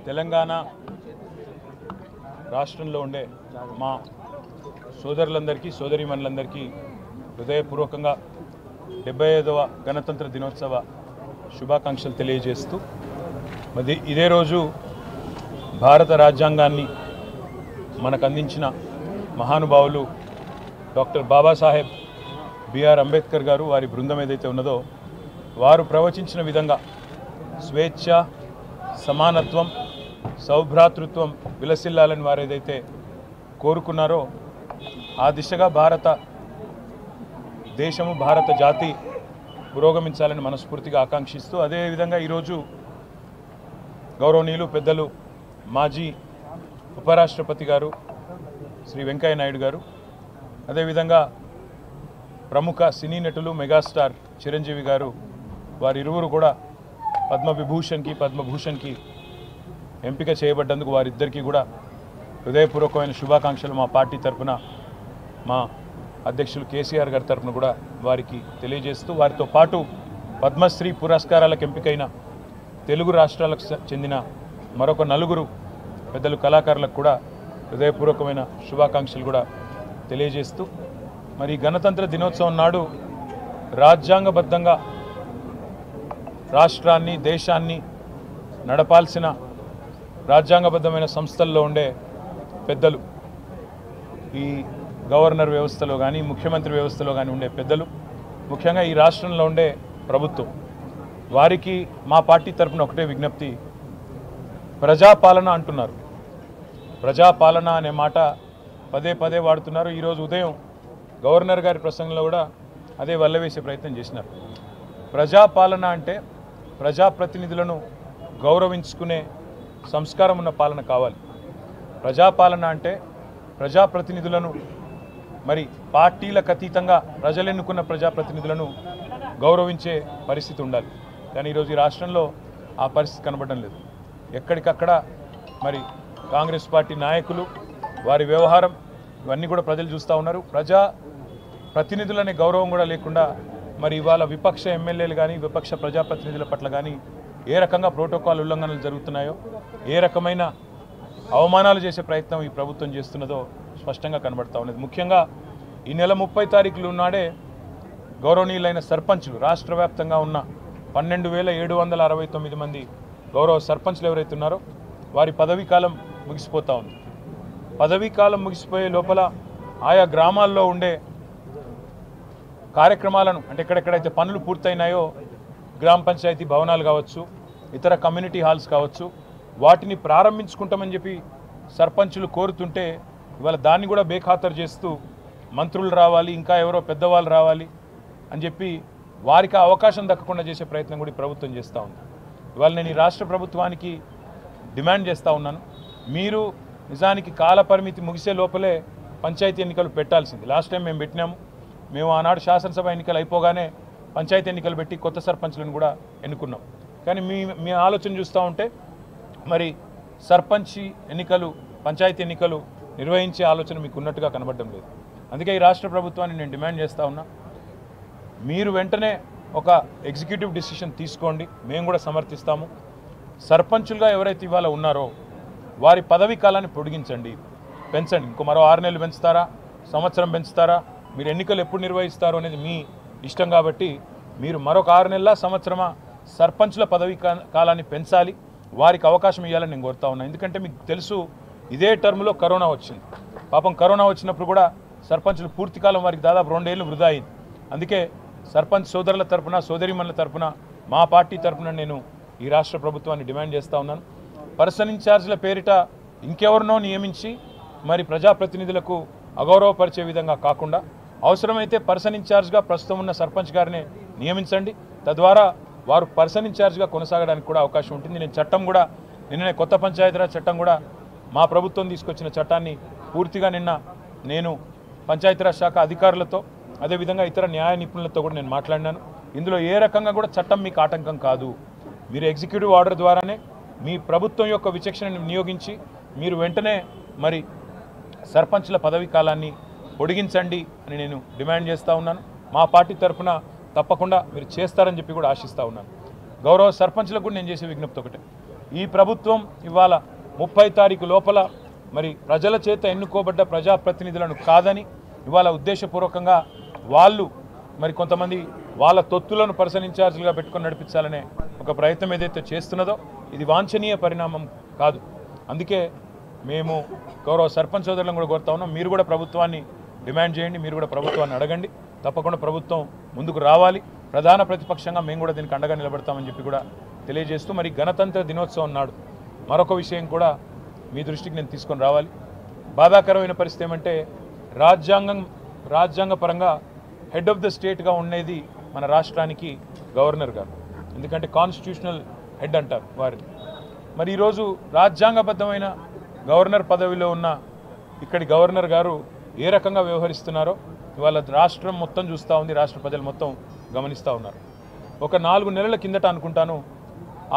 తెలంగాణ రాష్ట్రంలో ఉండే మా సోదరులందరికీ సోదరీమణులందరికీ హృదయపూర్వకంగా 75వ గణతంత్ర దినోత్సవ శుభాకాంక్షలు తెలియజేస్తూ మరి ఇదే రోజు భారత రాజ్యాంగాన్ని మనకు అందించిన మహానుభావులు డాక్టర్ బాబాసాహెబ్ బిఆర్ అంబేద్కర్ గారు వారి బృందం ఏదైతే ఉన్నదో వారు ప్రవచించిన విధంగా స్వేచ్ఛ సమానత్వం సౌభ్రాతృత్వం విలసిల్లాలని వారు ఏదైతే కోరుకున్నారో ఆ దిశగా భారత దేశము భారత జాతి పురోగమించాలని మనస్ఫూర్తిగా ఆకాంక్షిస్తూ అదేవిధంగా ఈరోజు గౌరవనీయులు పెద్దలు మాజీ ఉపరాష్ట్రపతి గారు శ్రీ వెంకయ్య నాయుడు గారు అదేవిధంగా ప్రముఖ సినీ నటులు మెగాస్టార్ చిరంజీవి గారు వారిరువురు కూడా పద్మభూషణ్కి ఎంపిక చేయబడ్డందుకు వారిద్దరికీ కూడా హృదయపూర్వకమైన శుభాకాంక్షలు మా పార్టీ తరఫున మా అధ్యక్షులు కేసీఆర్ గారి తరఫున కూడా వారికి తెలియజేస్తూ వారితో పాటు పద్మశ్రీ పురస్కారాలకు ఎంపికైన తెలుగు రాష్ట్రాలకు చెందిన మరొక నలుగురు పెద్దలు కళాకారులకు కూడా హృదయపూర్వకమైన శుభాకాంక్షలు కూడా తెలియజేస్తూ మరి గణతంత్ర దినోత్సవం నాడు రాజ్యాంగబద్ధంగా రాష్ట్రాన్ని దేశాన్ని నడపాల్సిన రాజ్యాంగబద్ధమైన సంస్థల్లో ఉండే పెద్దలు ఈ గవర్నర్ వ్యవస్థలో కానీ ముఖ్యమంత్రి వ్యవస్థలో కానీ ఉండే పెద్దలు ముఖ్యంగా ఈ రాష్ట్రంలో ఉండే ప్రభుత్వం వారికి మా పార్టీ తరఫున ఒకటే విజ్ఞప్తి ప్రజాపాలన అంటున్నారు ప్రజాపాలన అనే మాట పదే పదే వాడుతున్నారు ఈరోజు ఉదయం గవర్నర్ గారి ప్రసంగంలో కూడా అదే వల్లవేసే ప్రయత్నం చేసినారు ప్రజాపాలన అంటే ప్రజాప్రతినిధులను గౌరవించుకునే సంస్కారం ఉన్న పాలన కావాలి ప్రజాపాలన అంటే ప్రజాప్రతినిధులను మరి పార్టీలకు అతీతంగా ప్రజలు ఎన్నుకున్న ప్రజాప్రతినిధులను గౌరవించే పరిస్థితి ఉండాలి కానీ ఈరోజు ఈ రాష్ట్రంలో ఆ పరిస్థితి కనబడడం లేదు ఎక్కడికక్కడ మరి కాంగ్రెస్ పార్టీ నాయకులు వారి వ్యవహారం ఇవన్నీ కూడా ప్రజలు చూస్తూ ఉన్నారు ప్రజా ప్రతినిధులనే గౌరవం కూడా లేకుండా మరి ఇవాళ విపక్ష ఎమ్మెల్యేలు కానీ విపక్ష ప్రజాప్రతినిధుల పట్ల కానీ ఏ రకంగా ప్రోటోకాల్ ఉల్లంఘనలు జరుగుతున్నాయో ఏ రకమైన అవమానాలు చేసే ప్రయత్నం ఈ ప్రభుత్వం చేస్తున్నదో స్పష్టంగా కనబడతా ఉన్నది ముఖ్యంగా ఈ నెల 30 తారీఖులు నాడే గౌరవనీయులైన సర్పంచులు రాష్ట్ర వ్యాప్తంగా ఉన్న 12,769 మంది గౌరవ సర్పంచ్లు ఎవరైతే ఉన్నారో వారి పదవీకాలం ముగిసిపోతూ ఉంది పదవీకాలం ముగిసిపోయే లోపల ఆయా గ్రామాల్లో ఉండే కార్యక్రమాలను అంటే ఎక్కడెక్కడైతే పనులు పూర్తయినాయో గ్రామ పంచాయతీ భవనాలు కావచ్చు ఇతర కమ్యూనిటీ హాల్స్ కావచ్చు వాటిని ప్రారంభించుకుంటామని చెప్పి సర్పంచులు కోరుతుంటే ఇవాళ దాన్ని కూడా బేఖాతరు చేస్తూ మంత్రులు రావాలి ఇంకా ఎవరో పెద్దవాళ్ళు రావాలి అని చెప్పి వారికి అవకాశం దక్కకుండా చేసే ప్రయత్నం కూడా ప్రభుత్వం చేస్తూ ఉంది ఇవాళ నేను ఈ రాష్ట్ర ప్రభుత్వానికి డిమాండ్ చేస్తూ ఉన్నాను మీరు నిజానికి కాల పరిమితి ముగిసే లోపలే పంచాయతీ ఎన్నికలు పెట్టాల్సింది లాస్ట్ టైం మేము పెట్టినాము మేము ఆనాడు శాసనసభ ఎన్నికలు అయిపోగానే పంచాయతీ ఎన్నికలు పెట్టి కొత్త సర్పంచ్లను కూడా ఎన్నుకున్నాం కానీ మీ ఆలోచన చూస్తూ ఉంటే మరి సర్పంచ్ ఎన్నికలు పంచాయతీ ఎన్నికలు నిర్వహించే ఆలోచన మీకు ఉన్నట్టుగా కనబడడం లేదు అందుకే ఈ రాష్ట్ర ప్రభుత్వాన్ని నేను డిమాండ్ చేస్తూ ఉన్నా మీరు వెంటనే ఒక ఎగ్జిక్యూటివ్ డిసిషన్ తీసుకోండి మేము కూడా సమర్థిస్తాము సర్పంచులుగా ఎవరైతే ఇవాళ ఉన్నారో వారి పదవీ కాలాన్ని పొడిగించండి పెంచండి ఇంకో మరో 6 నెలలు పెంచుతారా సంవత్సరం పెంచుతారా మీరు ఎన్నికలు ఎప్పుడు నిర్వహిస్తారో అనేది మీ ఇష్టం కాబట్టి మీరు మరొక 6 నెలల సంవత్సరమా సర్పంచుల పదవీ కాలాన్ని పెంచాలి వారికి అవకాశం ఇవ్వాలని నేను కోరుతా ఉన్నా ఎందుకంటే మీకు తెలుసు ఇదే టర్మ్లో కరోనా వచ్చింది పాపం కరోనా వచ్చినప్పుడు కూడా సర్పంచులు పూర్తికాలం వారికి దాదాపు 2 ఏళ్ళు వృధా అయింది అందుకే సర్పంచ్ సోదరుల తరఫున సోదరీమణుల తరఫున మా పార్టీ తరఫున నేను ఈ రాష్ట్ర ప్రభుత్వాన్ని డిమాండ్ చేస్తూ ఉన్నాను పర్సన్ ఇన్ఛార్జ్ల పేరిట ఇంకెవరినో నియమించి మరి ప్రజాప్రతినిధులకు అగౌరవపరిచే విధంగా కాకుండా అవసరమైతే పర్సన్ ఇన్ఛార్జ్గా ప్రస్తుతం ఉన్న సర్పంచ్ గారిని నియమించండి తద్వారా వారు పర్సన్ ఇన్ఛార్జ్గా కొనసాగడానికి కూడా అవకాశం ఉంటుంది నేను చట్టం కూడా నిన్ననే కొత్త పంచాయతీరాజ్ చట్టం కూడా మా ప్రభుత్వం తీసుకొచ్చిన చట్టాన్ని పూర్తిగా నిన్న నేను పంచాయతీరాజ్ శాఖ అధికారులతో అదేవిధంగా ఇతర న్యాయ నిపుణులతో కూడా నేను మాట్లాడినాను ఇందులో ఏ రకంగా కూడా చట్టం మీకు ఆటంకం కాదు మీరు ఎగ్జిక్యూటివ్ ఆర్డర్ ద్వారానే మీ ప్రభుత్వం యొక్క విచక్షణను వినియోగించి మీరు వెంటనే మరి సర్పంచ్ల పదవీ కాలాన్ని పొడిగించండి అని నేను డిమాండ్ చేస్తూ ఉన్నాను మా పార్టీ తరఫున తప్పకుండా మీరు చేస్తారని చెప్పి కూడా ఆశిస్తూ ఉన్నాను గౌరవ సర్పంచ్లకు కూడా నేను చేసే విజ్ఞప్తి ఒకటే ఈ ప్రభుత్వం ఇవాళ 30 తారీఖు లోపల మరి ప్రజల చేత ఎన్నుకోబడ్డ ప్రజాప్రతినిధులను కాదని ఇవాళ ఉద్దేశపూర్వకంగా వాళ్ళు మరి కొంతమంది వాళ్ళ తొత్తులను పర్సన్ ఇన్ఛార్జీలుగా పెట్టుకొని నడిపించాలనే ఒక ప్రయత్నం ఏదైతే చేస్తున్నదో ఇది వాంఛనీయ పరిణామం కాదు. అందుకే మేము గౌరవ సర్పంచ్ సోదరులను కూడా కోరుతా ఉన్నాం, మీరు కూడా ప్రభుత్వాన్ని డిమాండ్ చేయండి, మీరు కూడా ప్రభుత్వాన్ని అడగండి. తప్పకుండా ప్రభుత్వం ముందుకు రావాలి. ప్రధాన ప్రతిపక్షంగా మేము కూడా దీనికి అండగా నిలబడతామని చెప్పి కూడా తెలియజేస్తూ మరి గణతంత్ర దినోత్సవం నాడు మరొక విషయం కూడా మీ దృష్టికి నేను తీసుకొని రావాలి. బాధాకరమైన పరిస్థితి ఏమంటే రాజ్యాంగపరంగా హెడ్ ఆఫ్ ద స్టేట్గా ఉండేది మన రాష్ట్రానికి గవర్నర్ గారు, ఎందుకంటే కాన్స్టిట్యూషనల్ హెడ్ అంటారు వారిని. మరి ఈరోజు రాజ్యాంగబద్ధమైన గవర్నర్ పదవిలో ఉన్న ఇక్కడి గవర్నర్ గారు ఏ రకంగా వ్యవహరిస్తున్నారో ఇవాళ రాష్ట్రం మొత్తం చూస్తూ ఉంది, రాష్ట్ర ప్రజలు మొత్తం గమనిస్తూ ఉన్నారు. ఒక 4 నెలల కిందట అనుకుంటాను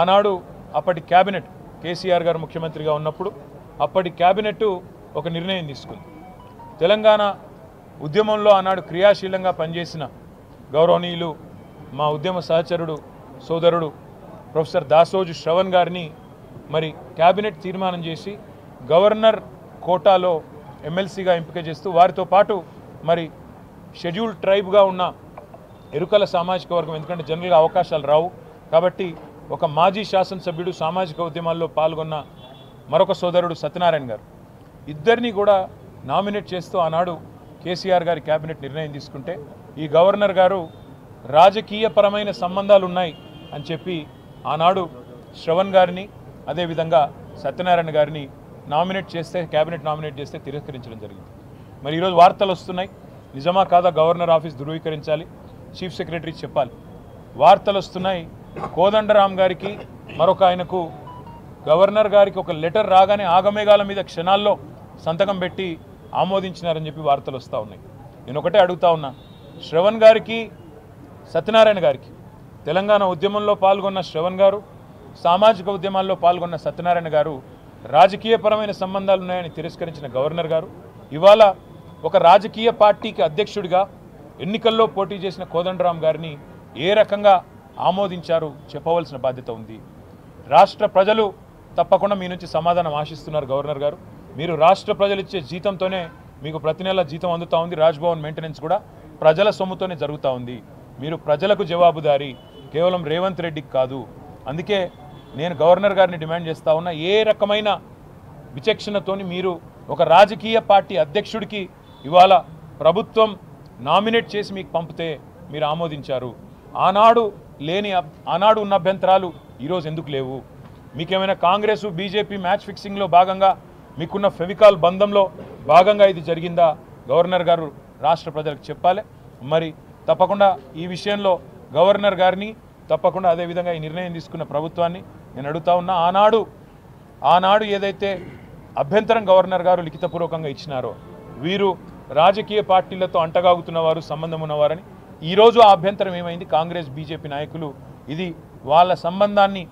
ఆనాడు అప్పటి క్యాబినెట్ కేసీఆర్ గారు ముఖ్యమంత్రిగా ఉన్నప్పుడు అప్పటి క్యాబినెట్ ఒక నిర్ణయం తీసుకుంది. తెలంగాణ ఉద్యమంలో ఆనాడు క్రియాశీలంగా పనిచేసిన గౌరవనీయులు మా ఉద్యమ సహచరుడు సోదరుడు ప్రొఫెసర్ దాసోజు శ్రవణ్ గారిని మరి క్యాబినెట్ తీర్మానం చేసి గవర్నర్ కోటాలో ఎమ్మెల్సీగా ఎంపిక చేస్తూ వారితో పాటు మరి షెడ్యూల్డ్ ట్రైబ్గా ఉన్న ఎరుకల సామాజిక వర్గం, ఎందుకంటే జనరల్గా అవకాశాలు రావు కాబట్టి ఒక మాజీ శాసనసభ్యుడు సామాజిక ఉద్యమాల్లో పాల్గొన్న మరొక సోదరుడు సత్యనారాయణ గారు ఇద్దరిని కూడా నామినేట్ చేస్తూ ఆనాడు కేసీఆర్ గారి క్యాబినెట్ నిర్ణయం తీసుకుంటే ఈ గవర్నర్ గారు రాజకీయపరమైన సంబంధాలు ఉన్నాయి అని చెప్పి ఆనాడు శ్రవణ్ గారిని అదేవిధంగా సత్యనారాయణ గారిని క్యాబినెట్ నామినేట్ చేస్తే తిరస్కరించడం జరిగింది. మరి ఈరోజు వార్తలు వస్తున్నాయి, నిజమా కాదా గవర్నర్ ఆఫీస్ ధృవీకరించాలి, చీఫ్ సెక్రటరీ చెప్పాలి. వార్తలు వస్తున్నాయి కోదండరాం గారికి మరొక ఆయనకు గవర్నర్ గారికి ఒక లెటర్ రాగానే ఆగమేఘాల మీద క్షణాల్లో సంతకం పెట్టి ఆమోదించినారని చెప్పి వార్తలు వస్తూ ఉన్నాయి. నేను ఒకటే అడుగుతా ఉన్నా, శ్రవణ్ గారికి సత్యనారాయణ గారికి తెలంగాణ ఉద్యమంలో పాల్గొన్న శ్రవణ్ గారు, సామాజిక ఉద్యమాల్లో పాల్గొన్న సత్యనారాయణ గారు రాజకీయపరమైన సంబంధాలు ఉన్నాయని తిరస్కరించిన గవర్నర్ గారు ఇవాళ ఒక రాజకీయ పార్టీకి అధ్యక్షుడిగా ఎన్నికల్లో పోటీ చేసిన కోదండరాం గారిని ఏ రకంగా ఆమోదించారు చెప్పవలసిన బాధ్యత ఉంది. రాష్ట్ర ప్రజలు తప్పకుండా మీ నుంచి సమాధానం ఆశిస్తున్నారు గవర్నర్ గారు. మీరు రాష్ట్ర ప్రజలు ఇచ్చే జీతంతోనే మీకు ప్రతి నెల జీతం అందుతూ ఉంది, రాజ్భవన్ మెయింటెనెన్స్ కూడా ప్రజల సొమ్ముతోనే జరుగుతూ ఉంది. మీరు ప్రజలకు జవాబుదారీ, కేవలం రేవంత్ రెడ్డికి కాదు. అందుకే నేను గవర్నర్ గారిని డిమాండ్ చేస్తూ ఉన్నా, ఏ రకమైన విచక్షణతోని మీరు ఒక రాజకీయ పార్టీ అధ్యక్షుడికి ఇవాళ ప్రభుత్వం నామినేట్ చేసి మీకు పంపితే మీరు ఆమోదించారు. ఆనాడు ఉన్న అభ్యంతరాలు ఈరోజు ఎందుకు లేవు? మీకేమైనా కాంగ్రెస్ బీజేపీ మ్యాచ్ ఫిక్సింగ్లో భాగంగా మీకున్న ఫెవికాల్ బంధంలో భాగంగా ఇది జరిగిందా? గవర్నర్ గారు రాష్ట్ర ప్రజలకు చెప్పాలి. మరి తప్పకుండా ఈ విషయంలో గవర్నర్ గారిని తప్పకుండా అదేవిధంగా ఈ నిర్ణయం తీసుకున్న ప్రభుత్వాన్ని నేను అడుగుతా ఉన్నా, ఆనాడు ఏదైతే అభ్యంతరం గవర్నర్ గారు లిఖితపూర్వకంగా ఇచ్చినారో వీరు రాజకీయ పార్టీలతో అంటగాగుతున్నవారు, సంబంధం ఉన్నవారని ఈరోజు ఆ అభ్యంతరం ఏమైంది? కాంగ్రెస్ బీజేపీ నాయకులు ఇది వాళ్ళ సంబంధాన్ని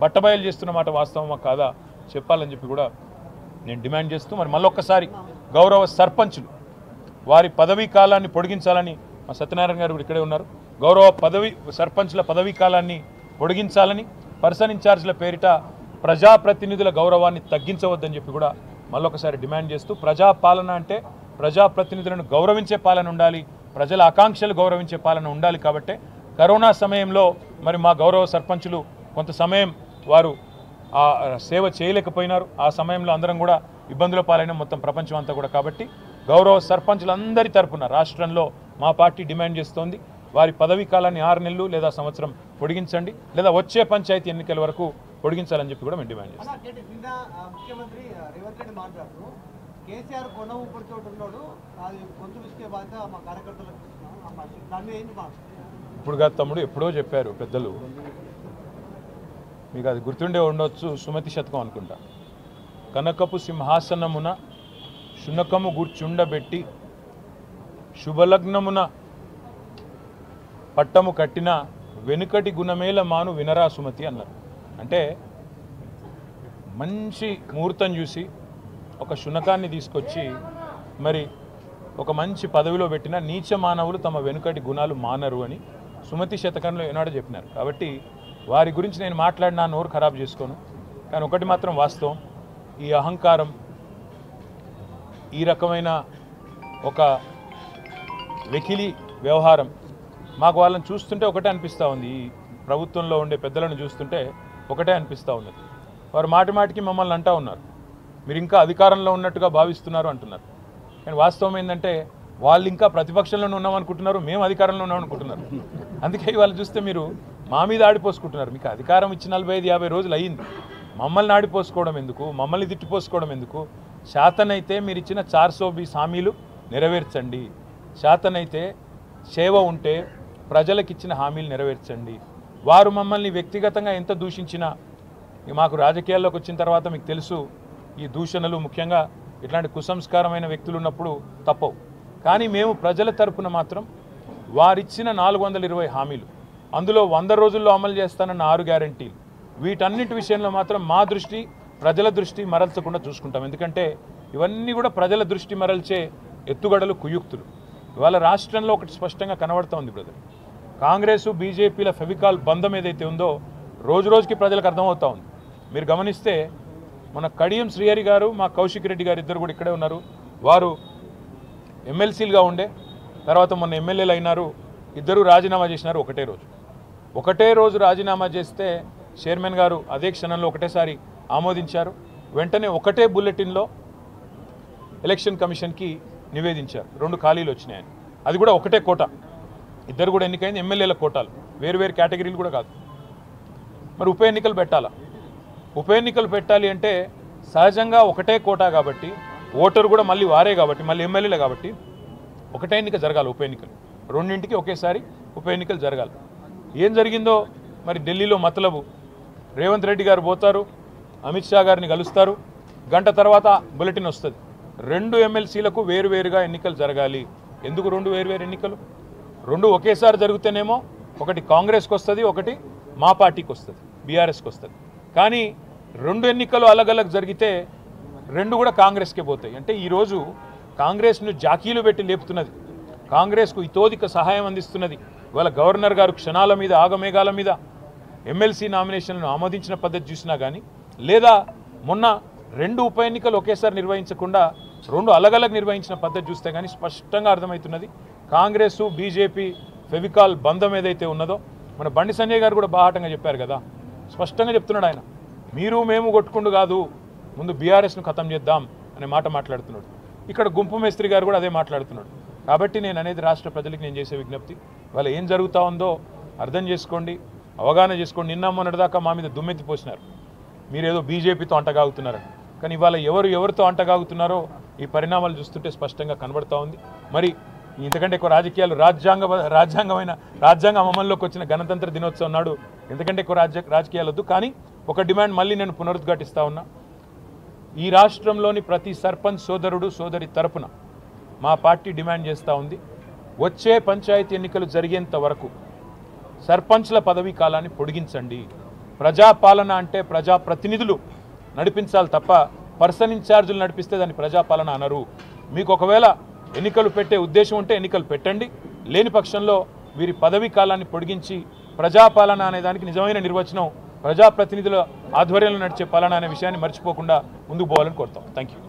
బట్టబయలు చేస్తున్న మాట వాస్తవమా కాదా చెప్పాలని చెప్పి కూడా నేను డిమాండ్ చేస్తూ మరి మళ్ళొక్కసారి గౌరవ సర్పంచులు వారి పదవీ కాలాన్ని పొడిగించాలని మా సత్యనారాయణ గారు ఇక్కడే ఉన్నారు. గౌరవ సర్పంచుల పదవీ కాలాన్ని పొడిగించాలని, పర్సన్ ఇన్ఛార్జ్ల పేరిట ప్రజాప్రతినిధుల గౌరవాన్ని తగ్గించవద్దని చెప్పి కూడా మళ్ళొకసారి డిమాండ్ చేస్తూ ప్రజాపాలన అంటే ప్రజాప్రతినిధులను గౌరవించే పాలన ఉండాలి, ప్రజల ఆకాంక్షలు గౌరవించే పాలన ఉండాలి. కాబట్టి కరోనా సమయంలో మరి మా గౌరవ సర్పంచులు కొంత సమయం వారు ఆ సేవ చేయలేకపోయినారు. ఆ సమయంలో అందరం కూడా ఇబ్బందుల పాలైన మొత్తం ప్రపంచం అంతా కూడా. కాబట్టి గౌరవ సర్పంచులందరి తరపున రాష్ట్రంలో మా పార్టీ డిమాండ్ చేస్తోంది, వారి పదవీ కాలాన్ని 6 నెలలు లేదా సంవత్సరం పొడిగించండి, లేదా వచ్చే పంచాయతీ ఎన్నికల వరకు పొడిగించాలని చెప్పి కూడా మేము డిమాండ్ చేస్తాం. ముఖ్యమంత్రి రేవంత్ రెడ్డి మాట్లాడుతూ కేసీఆర్ కొన ఊపిరి చోటు ఉన్నాడు, అది గొంతు విసికే బాధ్యత మా కార్యకర్తలకు. ఇప్పుడు కాదు తమ్ముడు, ఎప్పుడో చెప్పారు పెద్దలు, మీకు అది గుర్తుండే ఉండొచ్చు. సుమతి శతకం అనుకుంటా. కనకపు సింహాసనమున శునకము గుర్చుండబెట్టి శుభలగ్నమున పట్టము కట్టిన వెనుకటి గుణమేల మాను వినరా సుమతి అన్నారు. అంటే మంచి ముహూర్తం చూసి ఒక శునకాన్ని తీసుకొచ్చి మరి ఒక మంచి పదవిలో పెట్టిన నీచ మానవులు తమ వెనుకటి గుణాలు మానరు అని సుమతి శతకంలో ఏనాడో చెప్పినారు. కాబట్టి వారి గురించి నేను మాట్లాడినా నోరు ఖరాబ్ చేసుకోను. కానీ ఒకటి మాత్రం వాస్తవం, ఈ అహంకారం, ఈ రకమైన ఒక వెకిలి వ్యవహారం మాకు వాళ్ళని చూస్తుంటే ఒకటే అనిపిస్తూ ఉంది. ఈ ప్రభుత్వంలో ఉండే పెద్దలను చూస్తుంటే ఒకటే అనిపిస్తూ ఉన్నది. వారు మాటి మాటికి మమ్మల్ని అంటూ ఉన్నారు, మీరు ఇంకా అధికారంలో ఉన్నట్టుగా భావిస్తున్నారు అంటున్నారు. కానీ వాస్తవం ఏంటంటే వాళ్ళు ఇంకా ప్రతిపక్షంలోనే ఉన్నామనుకుంటున్నారు, మేము అధికారంలో ఉన్నామనుకుంటున్నారు. అందుకే వాళ్ళు చూస్తే మీరు మా మీద ఆడిపోసుకుంటున్నారు. మీకు అధికారం ఇచ్చి 45-50 రోజులు అయ్యింది, మమ్మల్ని ఆడిపోసుకోవడం ఎందుకు, మమ్మల్ని తిట్టిపోసుకోవడం ఎందుకు? శాతనైతే మీరు ఇచ్చిన 420 హామీలు నెరవేర్చండి, శాతనైతే సేవ ఉంటే ప్రజలకు ఇచ్చిన హామీలు నెరవేర్చండి. వారు మమ్మల్ని వ్యక్తిగతంగా ఎంత దూషించినా, మాకు రాజకీయాల్లోకి వచ్చిన తర్వాత మీకు తెలుసు ఈ దూషణలు ముఖ్యంగా ఇట్లాంటి కుసంస్కారమైన వ్యక్తులు ఉన్నప్పుడు తప్పవు. కానీ మేము ప్రజల తరపున మాత్రం వారిచ్చిన 420 హామీలు, అందులో 100 రోజుల్లో అమలు చేస్తానన్న 6 గ్యారంటీలు, వీటన్నిటి విషయంలో మాత్రం మా దృష్టి ప్రజల దృష్టి మరల్చకుండా చూసుకుంటాం. ఎందుకంటే ఇవన్నీ కూడా ప్రజల దృష్టి మరల్చే ఎత్తుగడలు, కుయుక్తులు. ఇవాళ రాష్ట్రంలో ఒకటి స్పష్టంగా కనబడుతోంది బ్రదర్, కాంగ్రెసు బీజేపీల ఫెవికాల్ బంధం ఏదైతే ఉందో రోజు రోజుకి ప్రజలకు అర్థమవుతూ ఉంది. మీరు గమనిస్తే మన కడియం శ్రీహరి గారు, మా కౌశిక్ రెడ్డి గారు ఇద్దరు కూడా ఇక్కడే ఉన్నారు. వారు ఎమ్మెల్సీలుగా ఉండే తర్వాత మొన్న ఎమ్మెల్యేలు అయినారు. ఇద్దరు రాజీనామా చేసినారు ఒకటే రోజు రాజీనామా చేస్తే చైర్మన్ గారు అదే క్షణంలో ఒకటేసారి ఆమోదించారు. వెంటనే ఒకటే బుల్లెటిన్లో ఎలక్షన్ కమిషన్కి నివేదించారు. 2 ఖాళీలు వచ్చినాయని, అది కూడా ఒకటే కోట. ఇద్దరు కూడా ఎన్నికైంది ఎమ్మెల్యేల కోటాలు, వేరు కేటగిరీలు కూడా కాదు. మరి ఉప ఎన్నికలు పెట్టాలా? ఉప ఎన్నికలు పెట్టాలి అంటే సహజంగా ఒకటే కోటా కాబట్టి, ఓటరు కూడా మళ్ళీ వారే కాబట్టి, మళ్ళీ ఎమ్మెల్యేలే కాబట్టి ఒకటే ఎన్నిక జరగాలి. ఉప ఎన్నికలు రెండింటికి ఒకేసారి ఉప ఎన్నికలు జరగాలి. ఏం జరిగిందో మరి ఢిల్లీలో మతలబు, రేవంత్ రెడ్డి గారు పోతారు, అమిత్ షా గారిని కలుస్తారు, గంట తర్వాత బులెటిన్ వస్తుంది, 2 ఎమ్మెల్సీలకు వేరువేరుగా ఎన్నికలు జరగాలి. ఎందుకు 2 వేరువేరు ఎన్నికలు? 2 ఒకేసారి జరిగితేనేమో ఒకటి కాంగ్రెస్కి వస్తుంది, ఒకటి మా పార్టీకి వస్తుంది, బీఆర్ఎస్కి వస్తుంది. కానీ 2 ఎన్నికలు అలగలగ్ జరిగితే 2 కూడా కాంగ్రెస్కే పోతాయి. అంటే ఈరోజు కాంగ్రెస్ను జాకీలు పెట్టి లేపుతున్నది, కాంగ్రెస్కు ఇతోధిక సహాయం అందిస్తున్నది. ఇవాళ గవర్నర్ గారు క్షణాల మీద ఆగమేఘాల మీద ఎమ్మెల్సీ నామినేషన్లను ఆమోదించిన పద్ధతి చూసినా కానీ, లేదా మొన్న 2 ఉప ఎన్నికలు ఒకేసారి నిర్వహించకుండా 2 అలగలగ్ నిర్వహించిన పద్ధతి చూస్తే కానీ స్పష్టంగా అర్థమవుతున్నది కాంగ్రెసు బీజేపీ ఫెవికాల్ బంధం ఏదైతే ఉన్నదో. మన బండి సంజయ్ గారు కూడా బాహాటంగా చెప్పారు కదా, స్పష్టంగా చెప్తున్నాడు ఆయన, మీరు మేము కొట్టుకుంటూ కాదు, ముందు బీఆర్ఎస్ను ఖతం చేద్దాం అనే మాట మాట్లాడుతున్నాడు. ఇక్కడ గుంపు మేస్త్రి గారు కూడా అదే మాట్లాడుతున్నాడు. కాబట్టి నేను అనేది రాష్ట్ర ప్రజలకు నేను చేసే విజ్ఞప్తి, వాళ్ళ ఏం జరుగుతూ ఉందో అర్థం చేసుకోండి, అవగాహన చేసుకోండి. నిన్న మొన్నటిదాకా మా మీద దుమ్మెత్తి పోసినారు, మీరేదో బీజేపీతో అంటగాగుతున్నారని. కానీ ఇవాళ ఎవరితో అంటగాగుతున్నారో ఈ పరిణామాలు చూస్తుంటే స్పష్టంగా కనబడుతూ ఉంది. మరి ఇంతకంటే ఎక్కువ రాజకీయాలు, రాజ్యాంగం అమల్లోకి వచ్చిన గణతంత్ర దినోత్సవం నాడు ఇంతకంటే ఎక్కువ రాజకీయాలు వద్దు. కానీ ఒక డిమాండ్ మళ్ళీ నేను పునరుద్ఘాటిస్తూ ఉన్నా, ఈ రాష్ట్రంలోని ప్రతి సర్పంచ్ సోదరుడు సోదరి తరపున మా పార్టీ డిమాండ్ చేస్తూ ఉంది, వచ్చే పంచాయతీ ఎన్నికలు జరిగేంత వరకు సర్పంచ్ల పదవీ కాలాన్ని పొడిగించండి. ప్రజాపాలన అంటే ప్రజాప్రతినిధులు నడిపించాలి తప్ప పర్సన్ ఇన్ఛార్జీలు నడిపిస్తే దాన్ని ప్రజాపాలన అనరు. మీకు ఒకవేళ ఎన్నికలు పెట్టే ఉద్దేశం ఉంటే ఎన్నికలు పెట్టండి, లేని పక్షంలో వీరి పదవీ కాలాన్ని పొడిగించి ప్రజాపాలన అనే దానికి నిజమైన నిర్వచనం ప్రజాప్రతినిధుల ఆధ్వర్యంలో నడిచే పాలన అనే విషయాన్ని మర్చిపోకుండా ముందుకు పోవాలని కోరుతాం. Thank you.